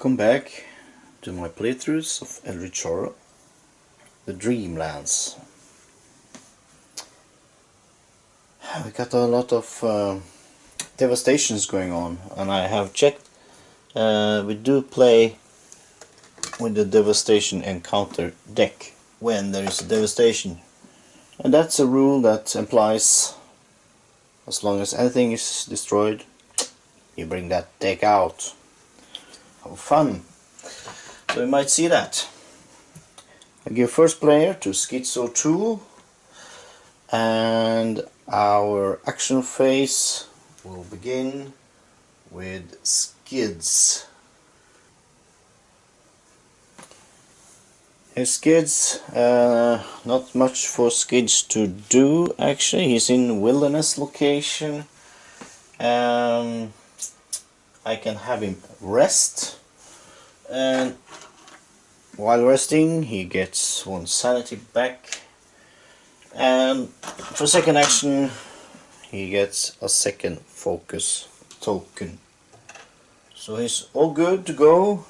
Welcome back to my playthroughs of Eldritch Horror, the Dreamlands. We got a lot of devastations going on, and I have checked. We do play with the devastation encounter deck when there is a devastation, and that's a rule that applies as long as anything is destroyed. You bring that deck out. Have fun. So we might see that. I give first player to Skids O'Toole, and our action phase will begin with Skids. Here's Skids. Not much for Skids to do actually. He's in wilderness location. I can have him rest, and while resting he gets one sanity back, and for second action he gets a second focus token. So he's all good to go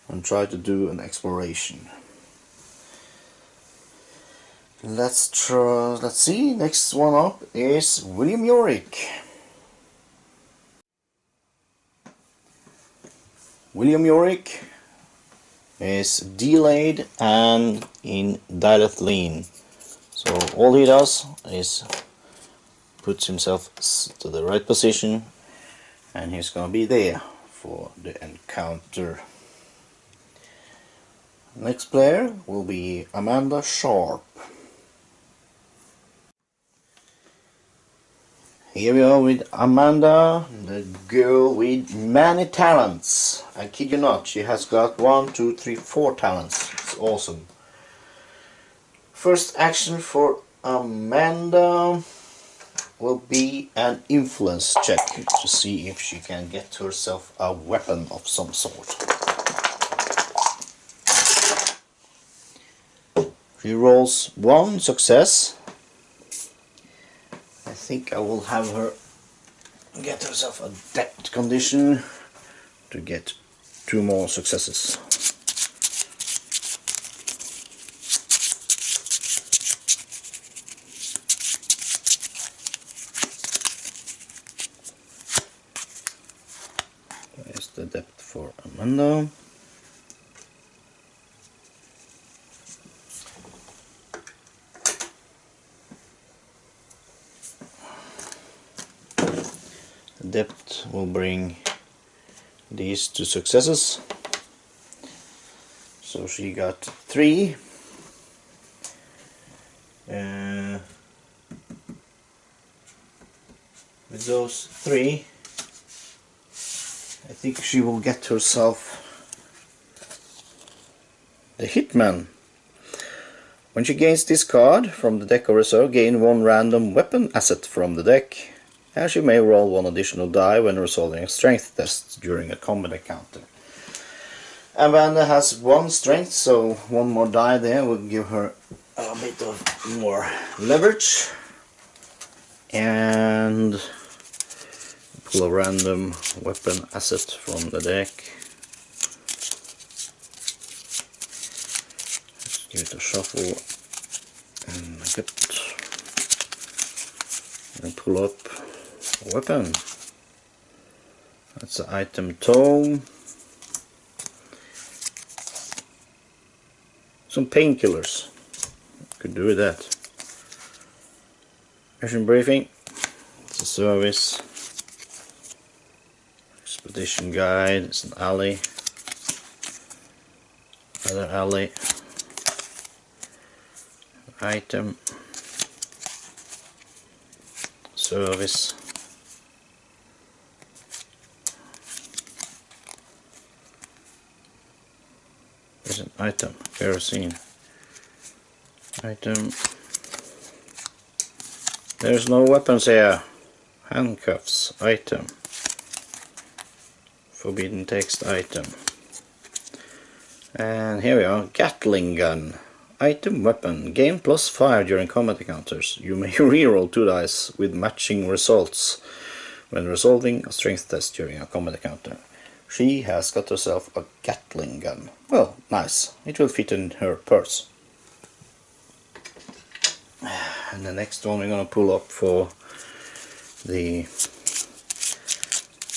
and try to do an exploration. Let's see, next one up is Yorick. Yorick is delayed and in dilate lean, so all he does is puts himself to the right position, and he's gonna be there for the encounter. Next player will be Amanda Sharp. Here we are with Amanda, the girl with many talents. I kid you not, she has got 1, 2, 3, 4 talents. It's awesome. First action for Amanda will be an influence check to see if she can get herself a weapon of some sort. She rolls 1 success. I think I will have her get herself a depth condition to get 2 more successes. There's the depth for Amanda. Depth will bring these 2 successes, so she got 3. With those 3, I think she will get herself the Hitman. When she gains this card from the deck or reserve, gain 1 random weapon asset from the deck. And she may roll 1 additional die when resolving a strength test during a combat encounter. Amanda has 1 strength, so 1 more die there will give her a bit of more leverage. And pull a random weapon asset from the deck. Let's give it a shuffle and a cut. And pull up weapon. That's the item tome. Some painkillers. Could do with that. Mission briefing. It's a service. Expedition guide. It's an alley. Another alley. Item. Service. There's an item, kerosene. Item. There's no weapons here. Handcuffs, item. Forbidden text, item. And here we are, Gatling gun. Item, weapon. Gain +5 during combat encounters. You may reroll 2 dice with matching results when resolving a strength test during a combat encounter. She has got herself a Gatling gun. Well, nice. It will fit in her purse. And the next one we're gonna pull up for the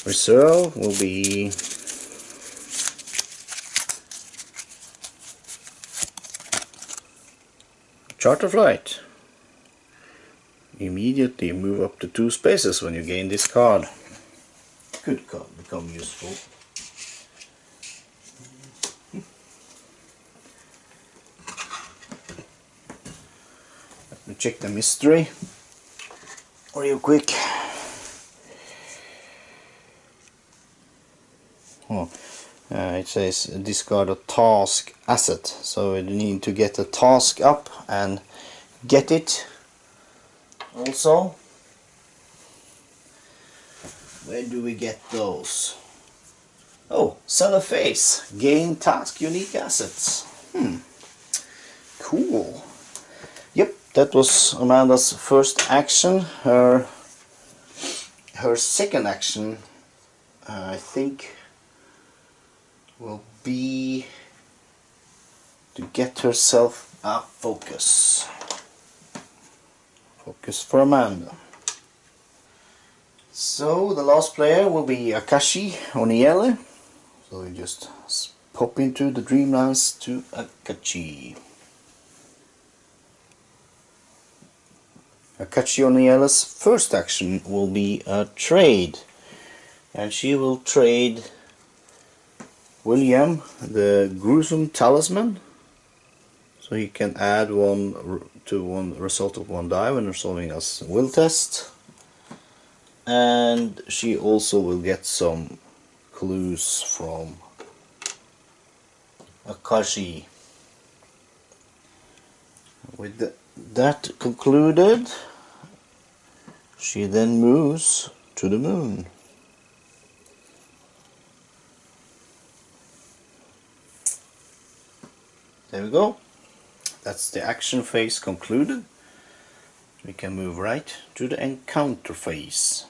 reserve will be Charter Flight. Immediately move up to 2 spaces when you gain this card. Could become useful. Let me check the mystery real quick. Oh, it says discard a task asset, so you need to get a task up and get it. Also, where do we get those? Oh, sell a face, gain task unique assets. Cool. Yep, that was Amanda's first action. Her second action, I think, will be to get herself a focus. Focus for Amanda. So the last player will be Akashi Location. So we just pop into the Dreamlands to Akashi. Akashi Location's first action will be a trade. And she will trade William the gruesome talisman, so he can add one to one result of one die when resolving a will test, and she also will get some clues from Akashi. With that concluded, she then moves to the moon. There we go. That's the action phase concluded. We can move right to the encounter phase.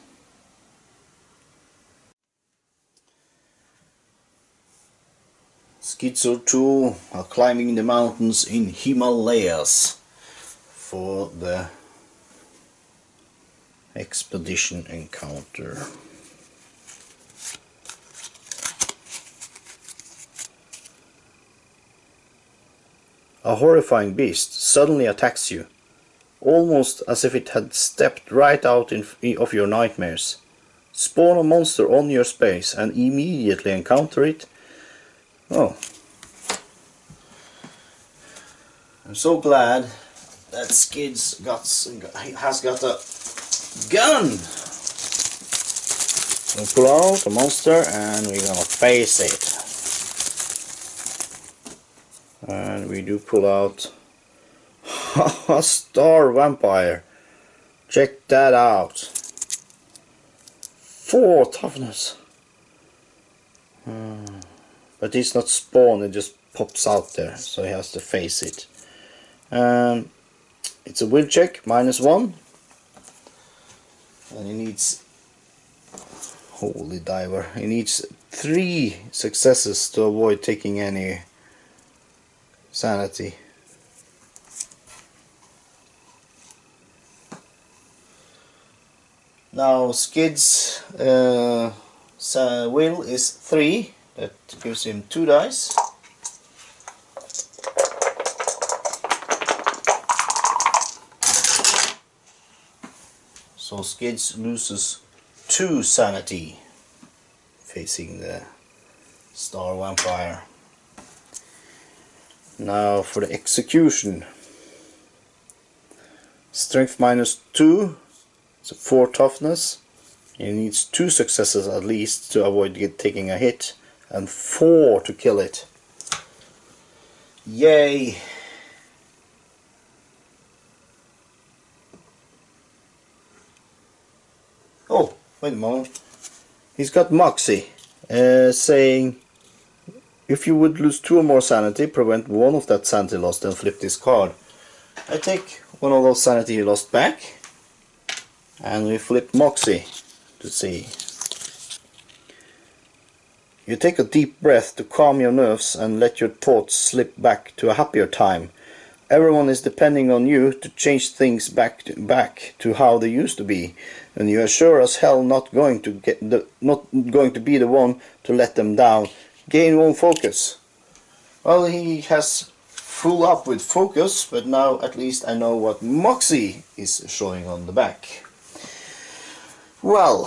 Skids O'Toole are climbing the mountains in Himalayas for the expedition encounter. A horrifying beast suddenly attacks you, almost as if it had stepped right out of your nightmares. Spawn a monster on your space and immediately encounter it. Oh. I'm so glad that Skids has got a gun! We'll pull out a monster and we're gonna face it. And we do pull out a star vampire. Check that out. 4 toughness. But he's not spawned, it just pops out there, so he has to face it. It's a will check, -1. And he needs, holy diver, he needs 3 successes to avoid taking any sanity. Now Skids' will is 3, that gives him 2 dice. So Skids loses 2 sanity facing the star vampire. Now for the execution. Strength -2, it's a 4 toughness. He needs 2 successes at least to avoid taking a hit, and 4 to kill it. Yay! Oh, wait a moment. He's got Moxie, saying if you would lose 2 or more sanity, prevent 1 of that sanity lost, then flip this card. I take 1 of those sanity he lost back, and we flip Moxie to see You take a deep breath to calm your nerves and let your thoughts slip back to a happier time. Everyone is depending on you to change things back to how they used to be, and you are sure as hell not going to be the one to let them down. Gain one focus. Well, he has full up with focus, but now at least I know what Moxie is showing on the back. Well,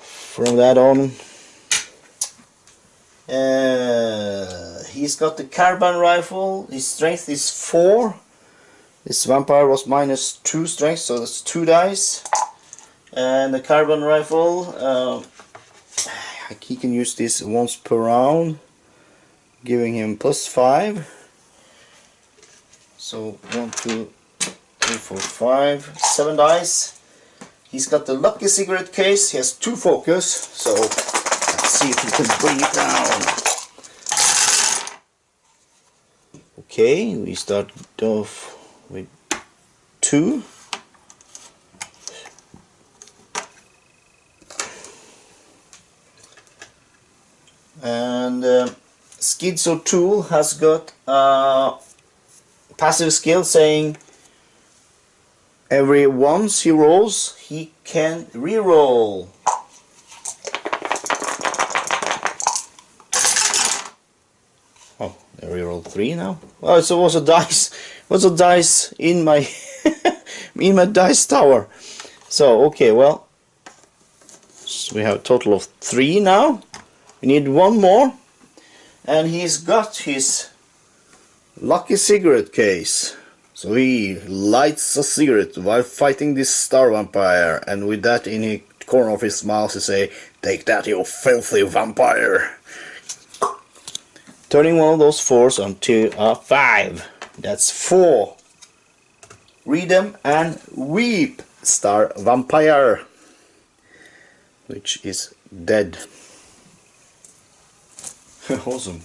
from that on, he's got the carbine rifle. His strength is 4. This vampire was -2 strength, so that's 2 dice. And the carbine rifle, he can use this once per round, giving him +5. So 1, 2, 3, 4, 5, 7 dice. He's got the lucky cigarette case. He has 2 focus, so let's see if we can bring it down. Okay, we start off with 2. And Skids O'Toole has got a passive skill saying every once he rolls, he can re-roll. Oh, I re-rolled 3 now. Oh, so it was a dice. What's a dice in my in my dice tower? So okay, well, so we have a total of 3 now. We need 1 more, and he's got his lucky cigarette case. So he lights a cigarette while fighting this star vampire, and with that in the corner of his mouth he say, "Take that, you filthy vampire!" Turning one of those 4s onto a 5. That's 4. Read them and weep, star vampire, which is dead. Awesome.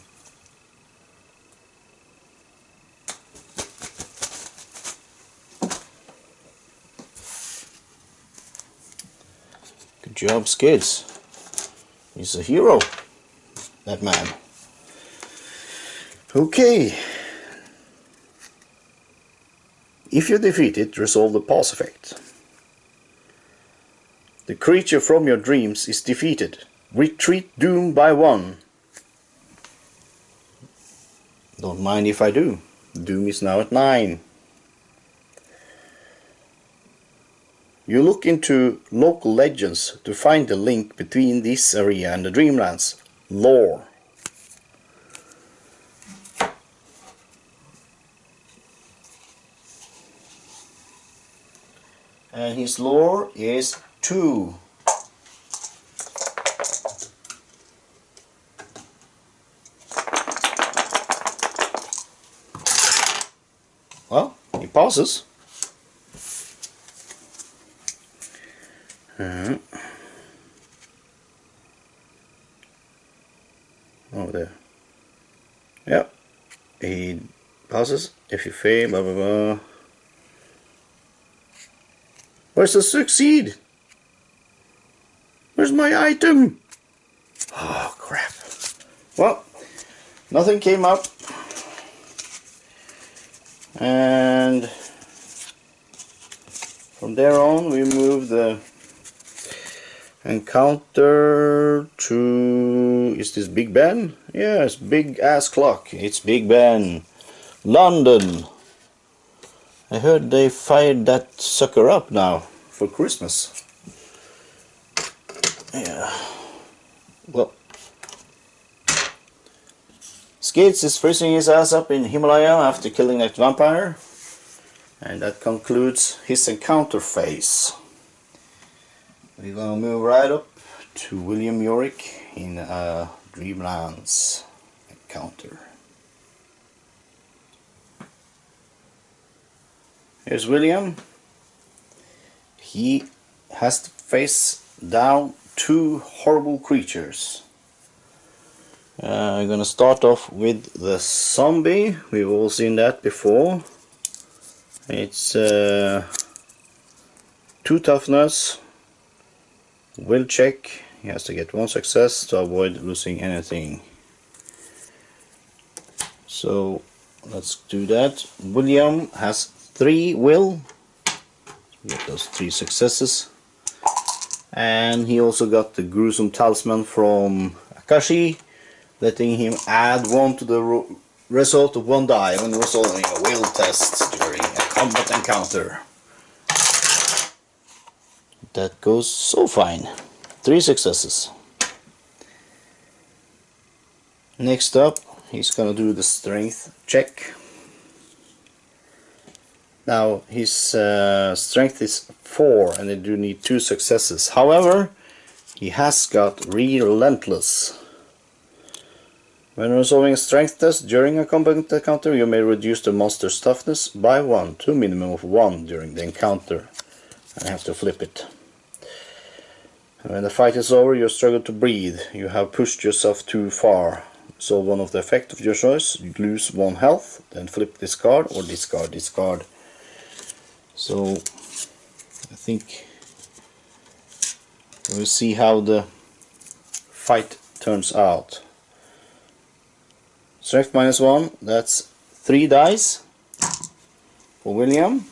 Good job, Skids. He's a hero, that man. Okay. If you defeat it, resolve the pause effect. The creature from your dreams is defeated. Retreat doom by 1. Don't mind if I do. Doom is now at 9. You look into local legends to find the link between this area and the Dreamlands. Lore. And his lore is 2. Well, he passes. Oh, there. Yep, he passes. If you fail, blah blah blah. Where's the succeed? Where's my item? Oh crap. Well, nothing came up. And from there on we move the encounter to, is this Big Ben? Yes, big ass clock. It's Big Ben, London. I heard they fired that sucker up now for Christmas. Yeah. Well, Skids is freezing his ass up in Himalaya after killing that vampire. And that concludes his encounter phase. We're gonna move right up to William Yorick in Dreamlands encounter. Here's William. He has to face down 2 horrible creatures. I'm gonna start off with the zombie. We've all seen that before. It's 2 toughness, will check. He has to get one success to avoid losing anything. So let's do that. William has 3 will. Get those 3 successes. And he also got the gruesome talisman from Akashi, letting him add 1 to the result of 1 die when resolving a will test during a combat encounter. That goes so fine. 3 successes. Next up, he's gonna do the strength check. Now his strength is 4 and they do need 2 successes. However, he has got relentless. When resolving a strength test during a combat encounter, you may reduce the monster's toughness by 1 to a minimum of 1 during the encounter. I have to flip it. When the fight is over, you struggle to breathe. You have pushed yourself too far. So one of the effects of your choice, you lose 1 health, then flip this card or discard this card. So I think we'll see how the fight turns out. Strength -1, that's 3 dice for William.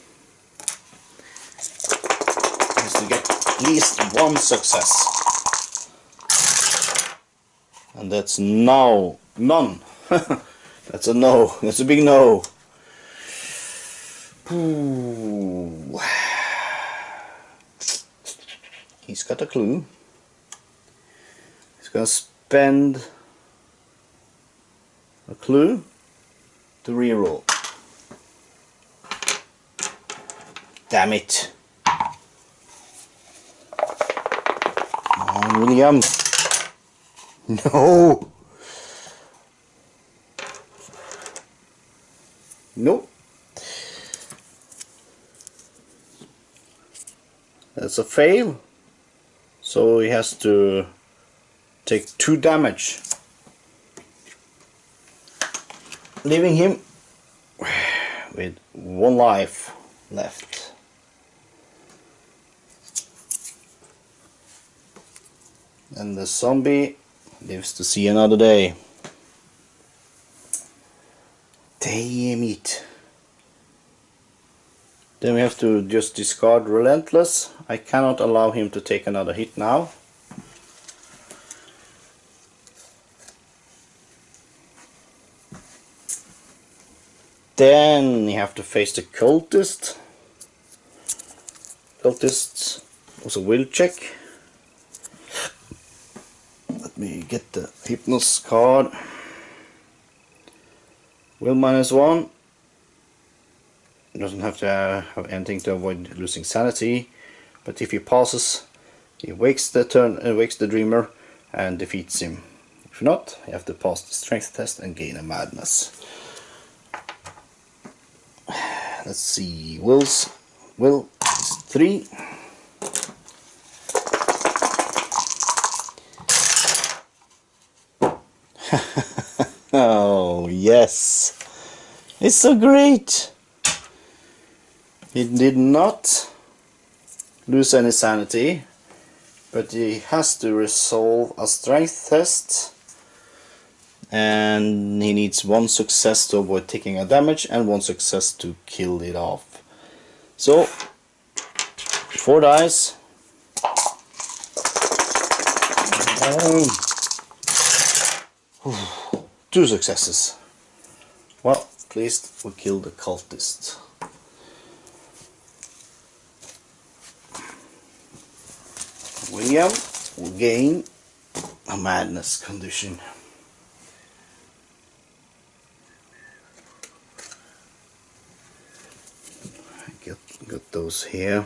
He has to get at least 1 success. And that's now none. That's a no. That's a big no. Ooh. He's got a clue. He's gonna spend a clue to reroll. Damn it. Oh, William. No. Nope. That's a fail. So he has to take 2 damage, leaving him with 1 life left. And the zombie lives to see another day. Damn it. Then we have to just discard Relentless. I cannot allow him to take another hit now. Then you have to face the Cultist. Cultists also will check. Let me get the Hypnos card. Will -1. Doesn't have to have anything to avoid losing sanity, but if he passes, he wakes the dreamer and defeats him. If not, you have to pass the strength test and gain a madness. Let's see. Will is 3. Oh yes, it's so great. He did not lose any sanity, but he has to resolve a strength test, and he needs 1 success to avoid taking a damage and 1 success to kill it off. So 4 dice. 2 successes. Well, at least we killed the cultist. William will gain a madness condition. I got those here.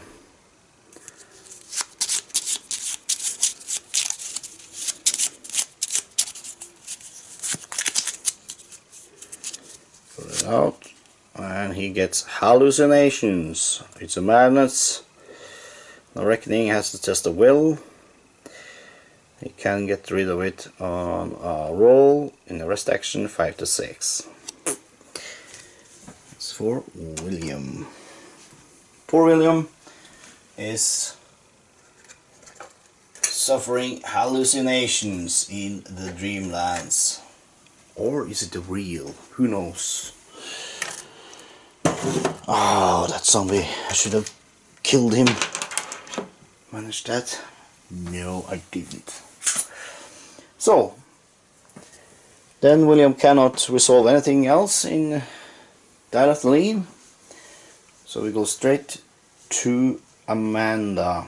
Put it out, and he gets hallucinations. It's a madness. The Reckoning has to test a will. He can get rid of it on a roll in the rest action 5 to 6. It's for William. Poor William is suffering hallucinations in the Dreamlands. Or is it real? Who knows? Oh, that zombie. I should have killed him. Managed that? No, I didn't. So, then William cannot resolve anything else in Dilathaline. So we go straight to Amanda.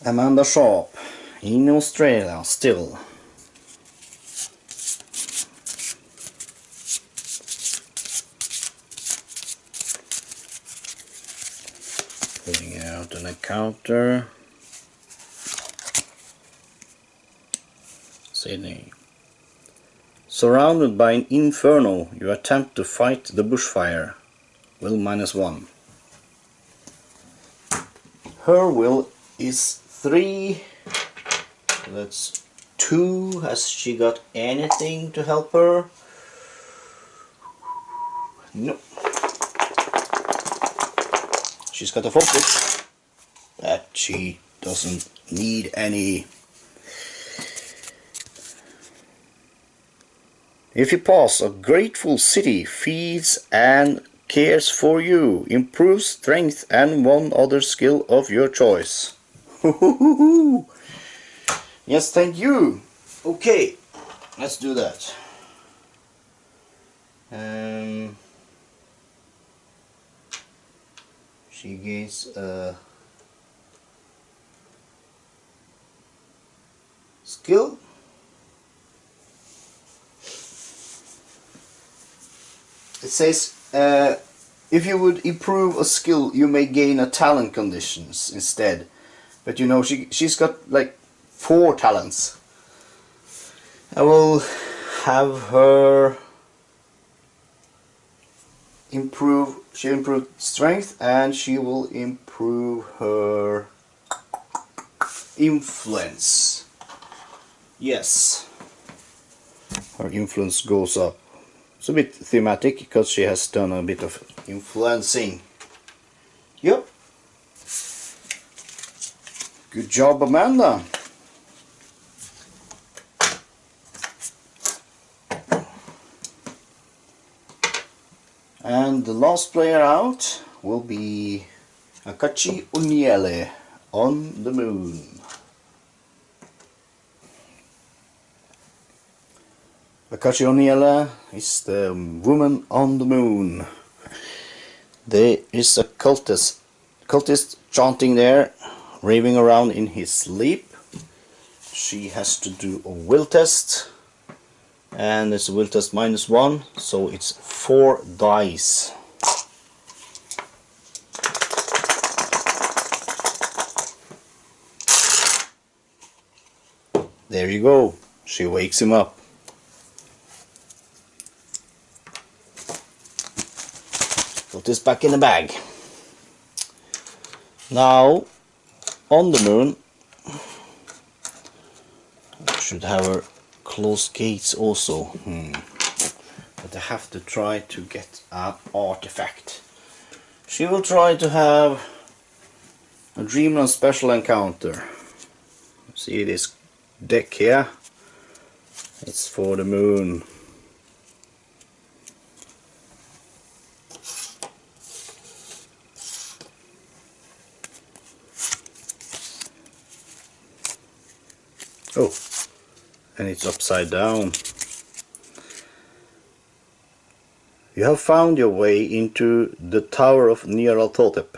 Amanda Sharp in Australia still. Putting out an encounter. Sydney. Surrounded by an inferno, you attempt to fight the bushfire. Will -1. Her will is 3. That's 2. Has she got anything to help her? No. She's got a focus, but she doesn't need any. If you pass, a grateful city feeds and cares for you, improves strength and one other skill of your choice. Yes, thank you. Okay, let's do that. She gains a skill. It says if you would improve a skill, you may gain a talent conditions instead. But you know, she's got like 4 talents. I will have her improve. She improved strength, and she will improve her influence. Yes, her influence goes up. It's a bit thematic because she has done a bit of influencing. Yep. Good job, Amanda. And the last player out will be Akashi Location on the moon. Akashi Location is the woman on the moon. There is a cultist chanting there, raving around in his sleep. She has to do a will test, and it's a will test -1, so it's 4 dice. There you go. She wakes him up. Put this back in the bag. Now, on the moon, I should have her close gates also. But I have to try to get an artifact. She will try to have a Dreamland special encounter. See this deck here? It's for the moon. Oh, and it's upside down. You have found your way into the Tower of Nyarlathotep.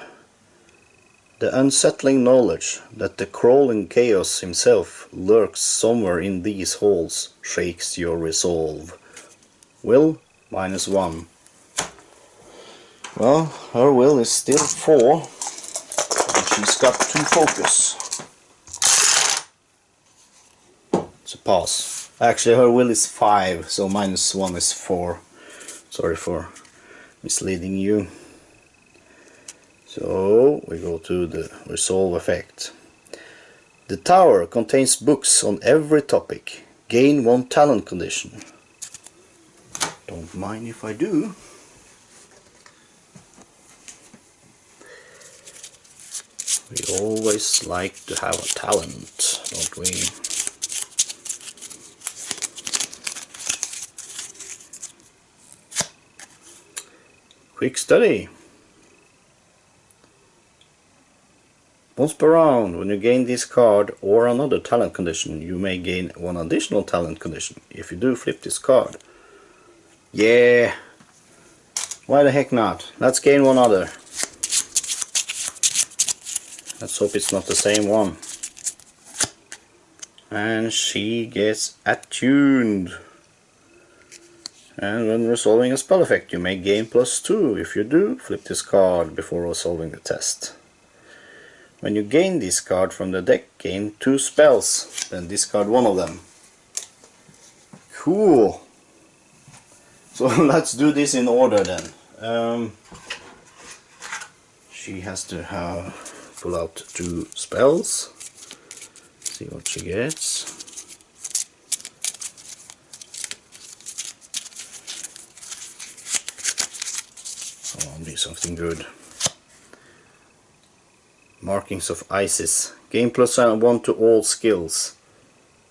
The unsettling knowledge that the crawling chaos himself lurks somewhere in these halls shakes your resolve. Will -1. Well, her will is still 4, and she's got 2 focus. It's a pass. Actually, her will is 5, so -1 is 4. Sorry for misleading you. So we go to the resolve effect. The tower contains books on every topic. Gain 1 talent condition. Don't mind if I do. We always like to have a talent, don't we? Quick study. Once per round, when you gain this card or another talent condition, you may gain one additional talent condition. If you do, flip this card. Yeah! Why the heck not? Let's gain one other. Let's hope it's not the same one. And she gets attuned. And when resolving a spell effect, you may gain +2. If you do, flip this card before resolving the test. When you gain this card from the deck, gain 2 spells, then discard one of them. Cool! So let's do this in order then. She has to pull out 2 spells. See what she gets. Oh, be something good. Markings of Isis. Gain +1 to all skills.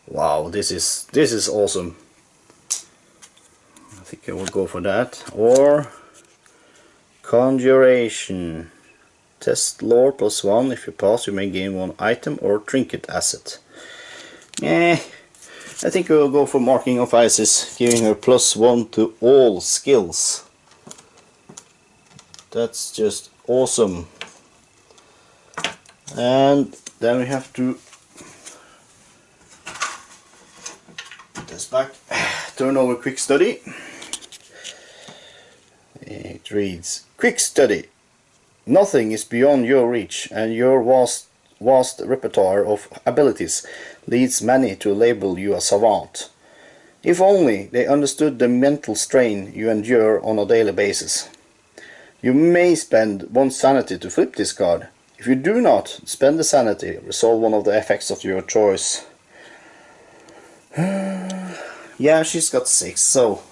Wow, this is awesome. I think I will go for that. Or Conjuration. Test lore +1. If you pass, you may gain 1 item or trinket asset. I think I will go for Marking of Isis, giving her +1 to all skills. That's just awesome. And then we have to put this back, turn over Quick Study. It reads, Quick Study. Nothing is beyond your reach, and your vast repertoire of abilities leads many to label you a savant. If only they understood the mental strain you endure on a daily basis. You may spend 1 sanity to flip this card. If you do not spend the sanity, resolve one of the effects of your choice. Yeah, she's got 6, so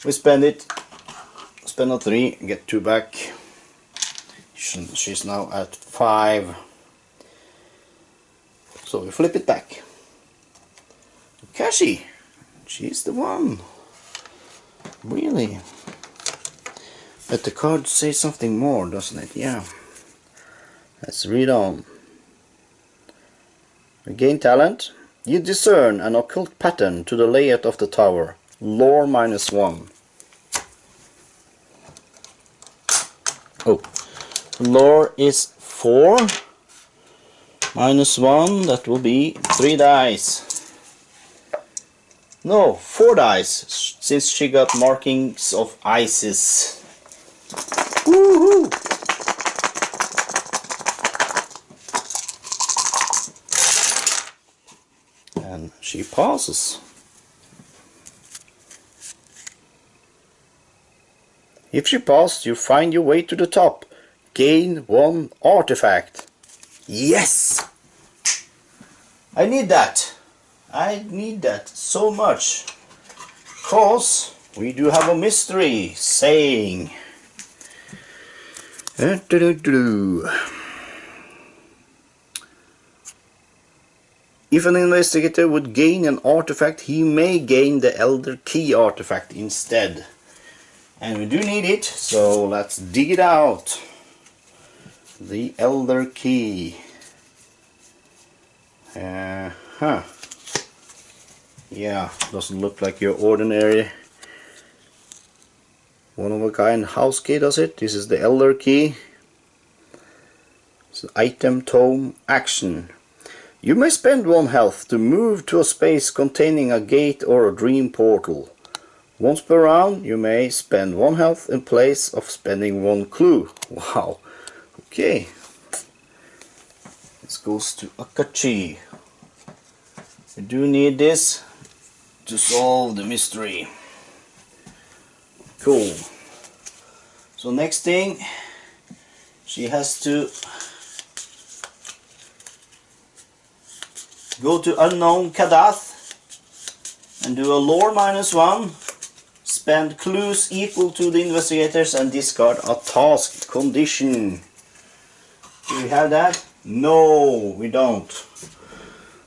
we spend it. Spend a 3, get 2 back. She's now at 5. So we flip it back. Akashi, she's the one. Really? But the card says something more, doesn't it? Yeah. Let's read on. Gain talent. You discern an occult pattern to the layout of the tower. Lore -1. Oh, lore is 4. -1, that will be 3 dice. No, 4 dice, since she got Markings of Isis. Woohoo! And she passes. If she passed, you find your way to the top. Gain 1 artifact. Yes! I need that. I need that so much. Because we do have a mystery saying. If an investigator would gain an artifact, he may gain the Elder Key artifact instead. And we do need it, so let's dig it out. The Elder Key. Yeah, doesn't look like your ordinary one-of-a-kind house key, does it? This is the Elder Key. It's item, tome, action. You may spend 1 health to move to a space containing a gate or a dream portal. Once per round, you may spend 1 health in place of spending 1 clue. Wow. Okay. This goes to Akashi. We do need this to solve the mystery. Cool. So next thing, she has to go to Unknown Kadath and do a lore -1. Spend clues equal to the investigators and discard a task condition. Do we have that? No, we don't.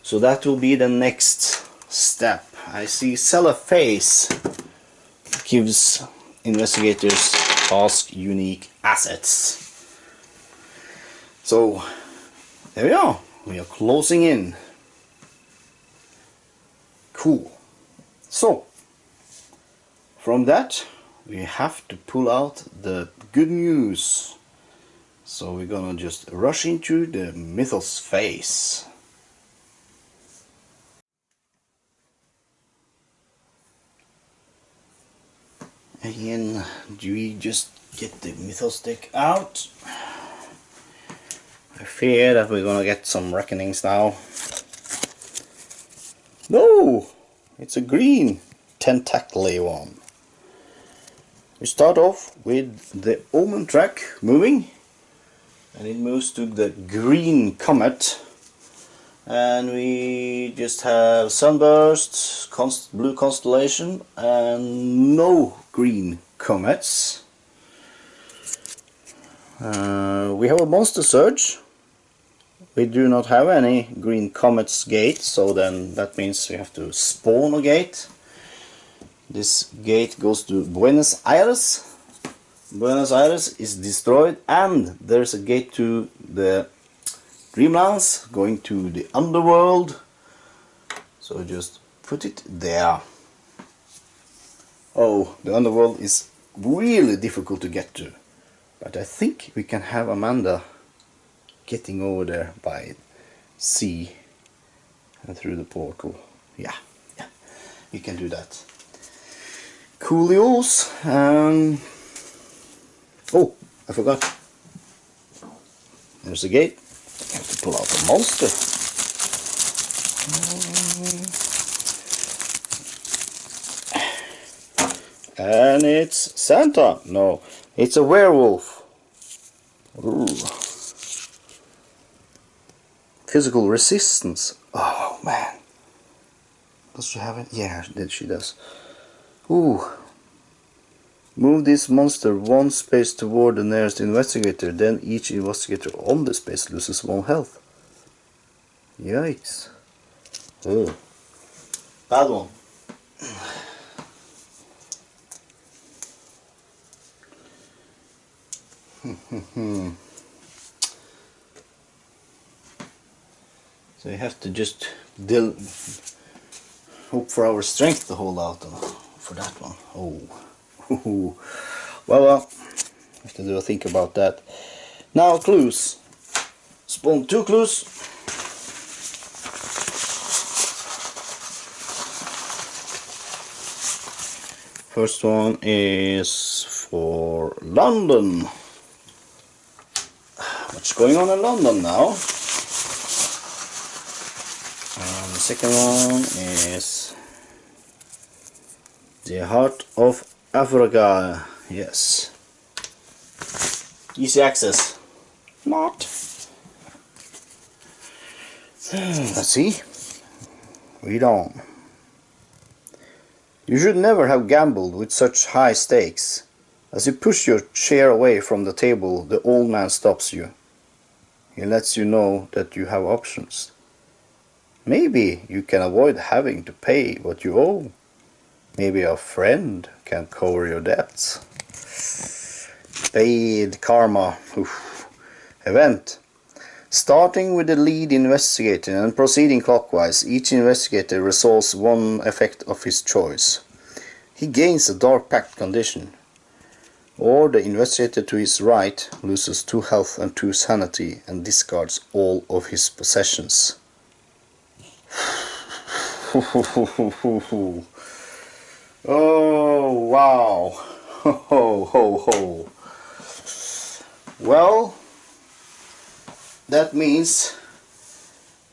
So that will be the next step. I see sell a face gives investigators task unique assets. So there we are. We are closing in. Cool. So from that we have to pull out the good news. So we're gonna just rush into the Mythos phase. Again, do we just get the Mythos deck out? I fear that we're gonna get some reckonings now. No! It's a green tentacly one. We start off with the Omen track moving, and it moves to the green comet, and we just have sunburst, blue constellation, and no green comets. We have a monster surge. We do not have any green comets gate, so then that means we have to spawn a gate. This gate goes to Buenos Aires. Buenos Aires is destroyed, and there's a gate to the Dreamlands going to the underworld. So just put it there. Oh, the underworld is really difficult to get to, but I think we can have Amanda getting over there by sea and through the portal. Yeah, we can do that. Coolios. Oh, I forgot. There's a gate. I have to pull out the monster. And it's Santa. No, it's a werewolf. Ooh. Physical resistance. Oh man. Does she have it? Yeah, she does. Ooh. Move this monster one space toward the nearest investigator, then each investigator on the space loses 1 health. Yikes. Oh. Bad one. So you have to just hope for our strength to hold out for that one. Oh. Well, have to do a think about that. Now clues. Spawn 2 clues. First one is for London. What's going on in London now? And the second one is the Heart of Africa. Yes. Easy access. Not. Let's see. Read on. You should never have gambled with such high stakes. As you push your chair away from the table, the old man stops you. He lets you know that you have options. Maybe you can avoid having to pay what you owe. Maybe a friend can cover your debts. Bad karma. Oof. Event. Starting with the lead investigator and proceeding clockwise, each investigator resolves 1 effect of his choice. He gains a Dark Pact condition. Or the investigator to his right loses 2 health and 2 sanity and discards all of his possessions. Oh wow. Ho. Well, that means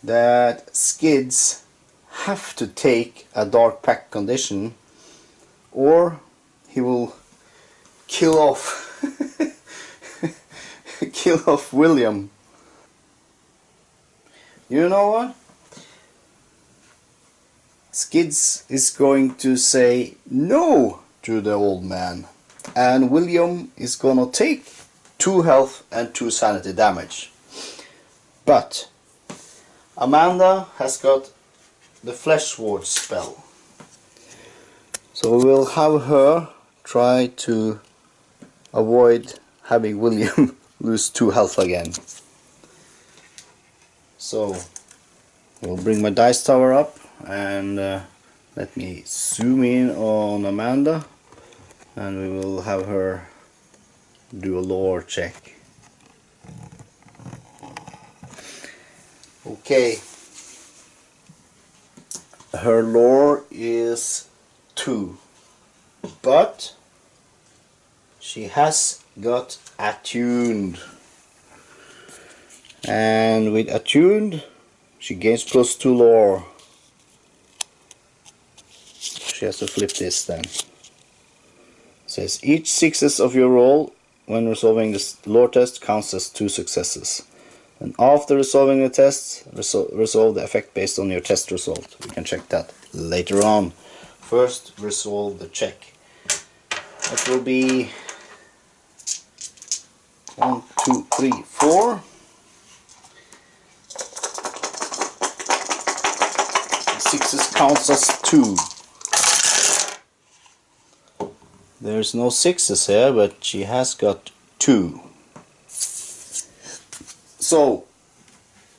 that Skids have to take a Dark Pact condition, or he will kill off William. You know what? Skids is going to say no to the old man, and William is gonna take 2 health and 2 sanity damage. But Amanda has got the Flesh Ward spell. So we will have her try to avoid having William lose 2 health again. So we'll bring my dice tower up and let me zoom in on Amanda, and we will have her do a lore check. Okay, her lore is 2, but she has got attuned, and with attuned she gains +2 lore. She has to flip this then. It says each success of your roll when resolving this lore test counts as 2 successes. And after resolving the test, resolve the effect based on your test result. We can check that later on. First, resolve the check. That will be 1, 2, 3, 4. 6 counts as 2. There's no 6s here, but she has got 2. So,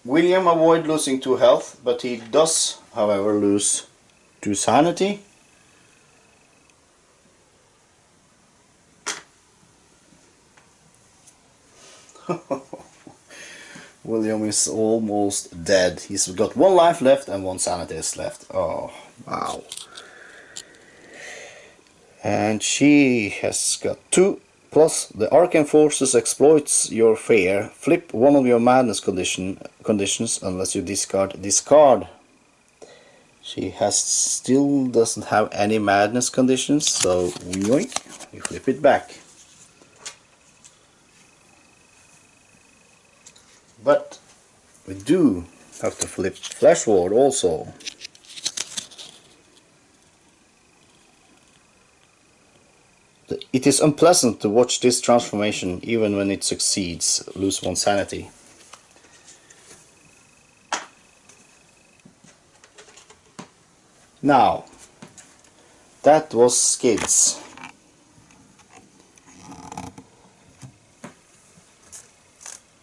William avoid losing 2 health, but he does, however, lose 2 sanity. William is almost dead. He's got 1 life left and 1 sanity is left. Oh, wow. And she has got 2. Plus, the Arcane Forces exploits your fear. Flip one of your madness conditions unless you discard this card. She still doesn't have any madness conditions, so yoink, we flip it back. But we do have to flip Flesh Ward also. It is unpleasant to watch this transformation, even when it succeeds. Lose 1 sanity. Now, that was Skids.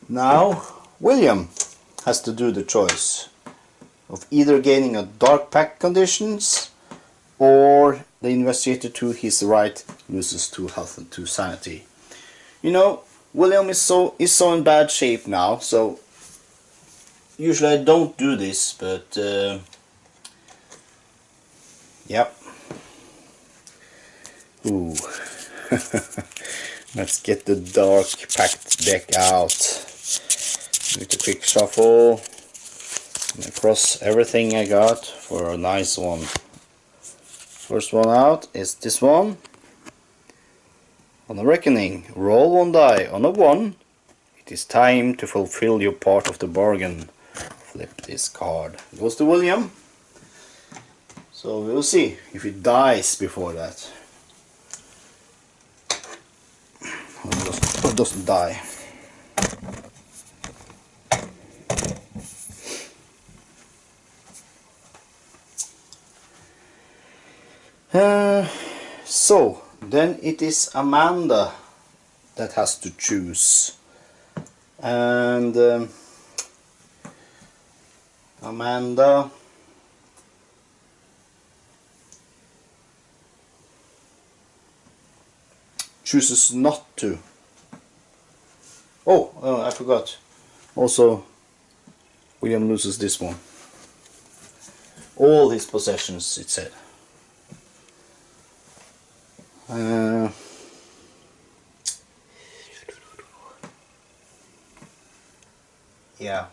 Now, William has to do the choice of either gaining a Dark Pact conditions, or the investigator to his right loses 2 health and 2 sanity. You know, William is so in bad shape now, so usually I don't do this, but yep. Ooh. Let's get the Dark Pact deck out. With a quick shuffle and cross everything I got for a nice one. First one out is this one. On a reckoning, roll 1 die. On a 1, it is time to fulfill your part of the bargain. Flip this card. It goes to William. So we'll see if it dies before that. Or doesn't die. So then it is Amanda that has to choose, and Amanda chooses not to. Oh, I forgot. Also, William loses this one. All his possessions, it said. Yeah.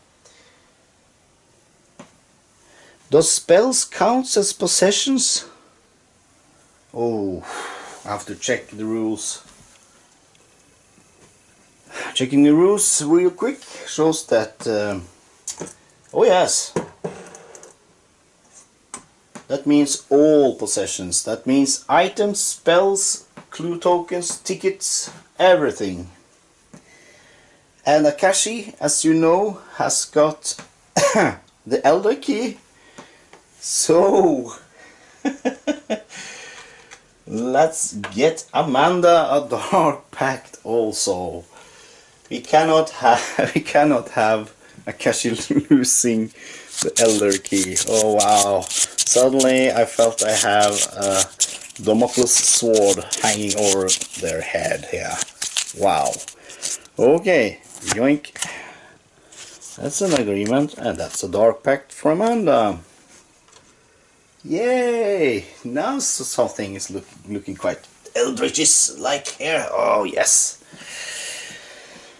Does spells count as possessions? Oh, I have to check the rules. Checking the rules real quick shows that oh yes, that means all possessions. That means items, spells, clue tokens, tickets, everything. And Akashi, as you know, has got the Elder Key. So let's get Amanda a Dark Pact also. We cannot have Akashi losing the Elder Key. Oh wow! Suddenly I felt I have a Damocles sword hanging over their head here. Wow. Okay, yoink. That's an agreement, and that's a Dark Pact for Amanda. Yay! Now something is looking quite Eldritch like here. Oh yes.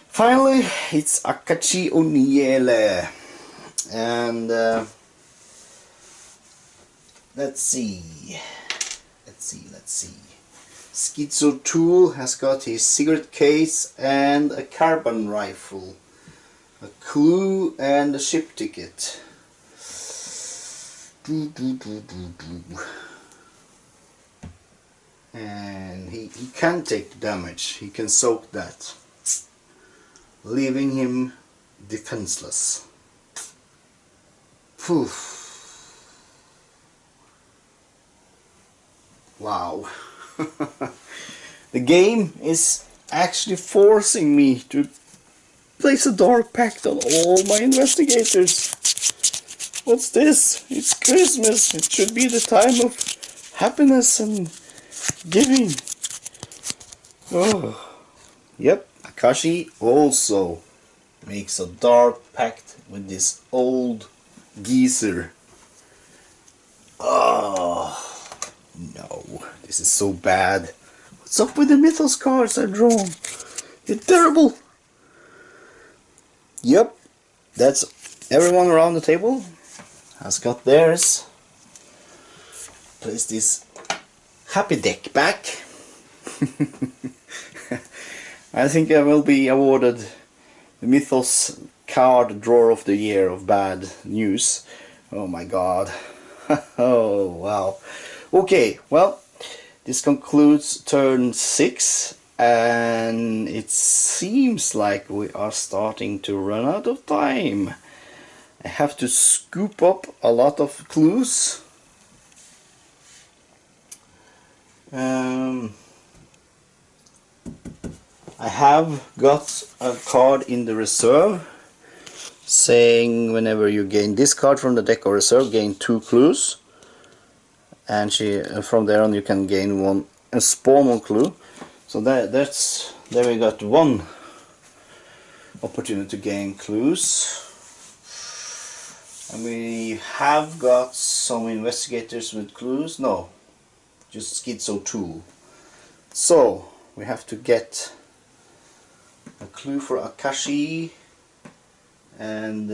Finally, it's Akashi Oniele, and let's see. Skids O'Toole has got his cigarette case and a carbon rifle, a clue and a ship ticket. And he can take damage, he can soak that, leaving him defenseless. Phew. Wow. The game is actually forcing me to place a Dark Pact on all my investigators. What's this? It's Christmas. It should be the time of happiness and giving. Oh. Yep, Akashi also makes a Dark Pact with this old geezer. Oh no, this is so bad. What's up with the Mythos cards I've drawn? They're terrible. Yep, that's everyone around the table has got theirs. Place this happy deck back. I think I will be awarded the Mythos card drawer of the year of bad news. Oh my god. Oh wow. Okay, well, this concludes turn 6, and it seems like we are starting to run out of time. I have to scoop up a lot of clues. I have got a card in the reserve saying whenever you gain this card from the deck or reserve, gain 2 clues. And from there on you can gain a spawn 1 clue. So there we got 1 opportunity to gain clues. And we have got some investigators with clues. No, just Skids O'Toole. So we have to get a clue for Akashi, and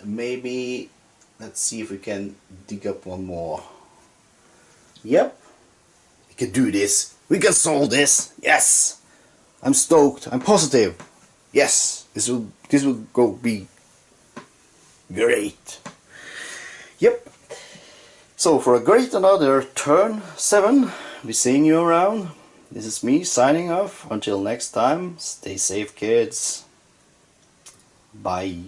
maybe let's see if we can dig up 1 more. Yep, we can do this. We can solve this. Yes, I'm stoked. I'm positive. Yes, this will be great. Yep. So for a great another turn 7, be seeing you around. This is me signing off. Until next time, stay safe, kids. Bye.